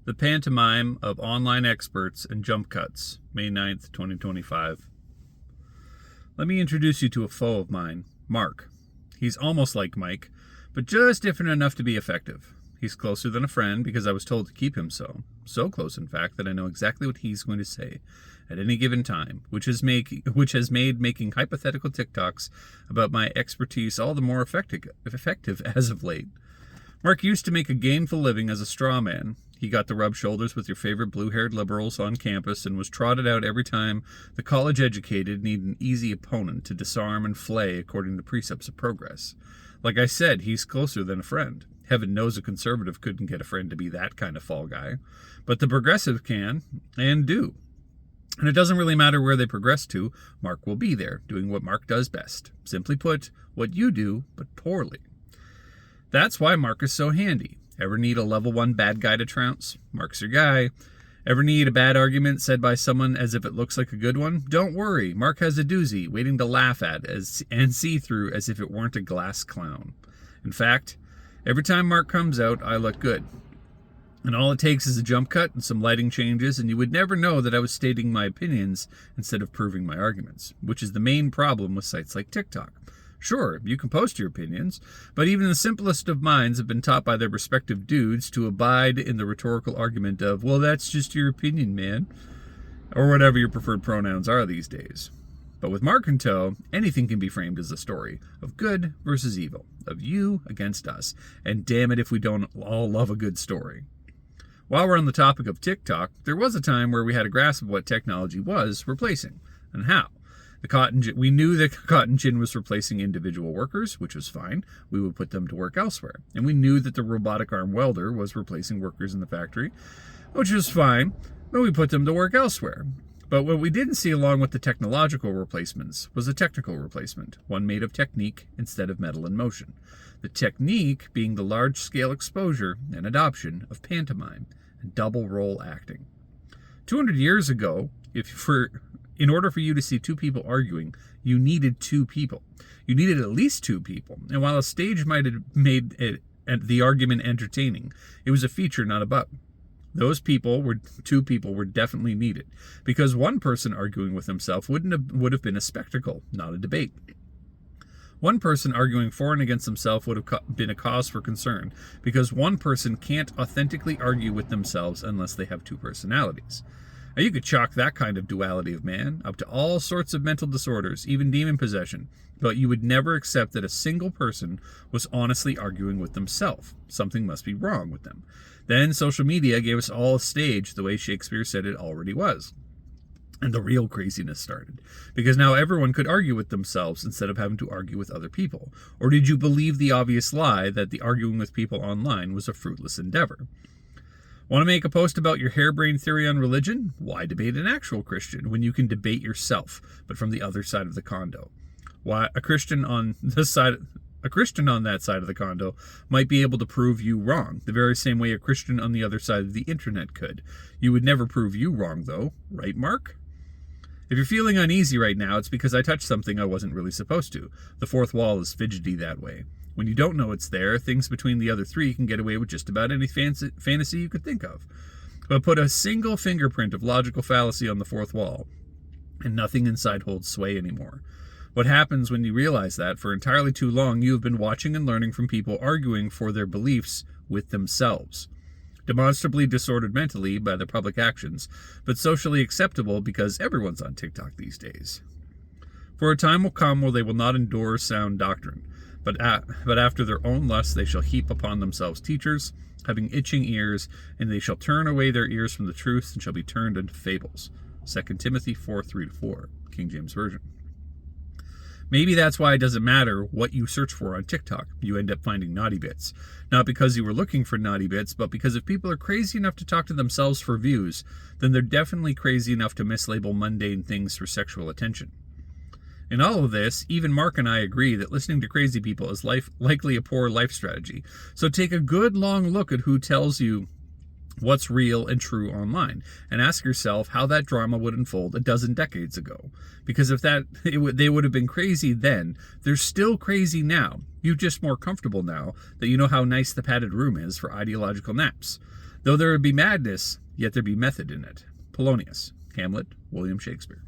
The Pantomime of Online Experts and Jump Cuts, May 9th, 2025. Let me introduce you to a foe of mine, Mark. He's almost like Mike, but just different enough to be effective. He's closer than a friend because I was told to keep him so. So close, in fact, that I know exactly what he's going to say at any given time, which has made making hypothetical TikToks about my expertise all the more effective as of late. Mark used to make a gainful living as a straw man. He got to rub shoulders with your favorite blue-haired liberals on campus and was trotted out every time the college-educated need an easy opponent to disarm and flay according to precepts of progress. Like I said, he's closer than a friend. Heaven knows a conservative couldn't get a friend to be that kind of fall guy. But the progressive can, and do. And it doesn't really matter where they progress to, Mark will be there, doing what Mark does best. Simply put, what you do, but poorly. That's why Mark is so handy. Ever need a level 1 bad guy to trounce? Mark's your guy. Ever need a bad argument said by someone as if it looks like a good one? Don't worry, Mark has a doozy waiting to laugh at and see through as if it weren't a glass clown. In fact, every time Mark comes out, I look good. And all it takes is a jump cut and some lighting changes, and you would never know that I was stating my opinions instead of proving my arguments, which is the main problem with sites like TikTok. Sure, you can post your opinions, but even the simplest of minds have been taught by their respective dudes to abide in the rhetorical argument of, well, that's just your opinion, man, or whatever your preferred pronouns are these days. But with Mark in tow, anything can be framed as a story of good versus evil, of you against us, and damn it if we don't all love a good story. While we're on the topic of TikTok, there was a time where we had a grasp of what technology was replacing, and how. We knew that cotton gin was replacing individual workers, which was fine. We would put them to work elsewhere. And we knew that the robotic arm welder was replacing workers in the factory, which was fine, but we put them to work elsewhere. But what we didn't see along with the technological replacements was a technical replacement, one made of technique instead of metal and motion. The technique being the large-scale exposure and adoption of pantomime and double-role acting. 200 years ago, in order for you to see two people arguing, you needed two people. You needed at least two people. And while a stage might have made the argument entertaining, it was a feature, not a bug. Two people were definitely needed, because one person arguing with himself would have been a spectacle, not a debate. One person arguing for and against himself would have been a cause for concern, because one person can't authentically argue with themselves unless they have two personalities. Now, you could chalk that kind of duality of man up to all sorts of mental disorders, even demon possession, but you would never accept that a single person was honestly arguing with themselves. Something must be wrong with them. Then social media gave us all a stage the way Shakespeare said it already was. And the real craziness started, because now everyone could argue with themselves instead of having to argue with other people. Or did you believe the obvious lie that the arguing with people online was a fruitless endeavor? Want to make a post about your harebrained theory on religion? Why debate an actual Christian when you can debate yourself, but from the other side of the condo? Why a Christian on that side of the condo might be able to prove you wrong, the very same way a Christian on the other side of the internet could. You would never prove you wrong, though, right, Mark? If you're feeling uneasy right now, it's because I touched something I wasn't really supposed to. The fourth wall is fidgety that way. When you don't know it's there, things between the other three can get away with just about any fantasy you could think of. But put a single fingerprint of logical fallacy on the fourth wall, and nothing inside holds sway anymore. What happens when you realize that, for entirely too long, you have been watching and learning from people arguing for their beliefs with themselves. Demonstrably disordered mentally by their public actions, but socially acceptable because everyone's on TikTok these days. For a time will come where they will not endure sound doctrine, but after their own lusts they shall heap upon themselves teachers, having itching ears, and they shall turn away their ears from the truth, and shall be turned into fables. 2 Timothy 4:3-4, King James Version. Maybe that's why it doesn't matter what you search for on TikTok. You end up finding naughty bits. Not because you were looking for naughty bits, but because if people are crazy enough to talk to themselves for views, then they're definitely crazy enough to mislabel mundane things for sexual attention. In all of this, even Mark and I agree that listening to crazy people is likely a poor life strategy. So take a good long look at who tells you what's real and true online, and ask yourself how that drama would unfold a dozen decades ago. Because if they would have been crazy then, they're still crazy now. You're just more comfortable now that you know how nice the padded room is for ideological naps. Though there would be madness, yet there'd be method in it. Polonius, Hamlet, William Shakespeare.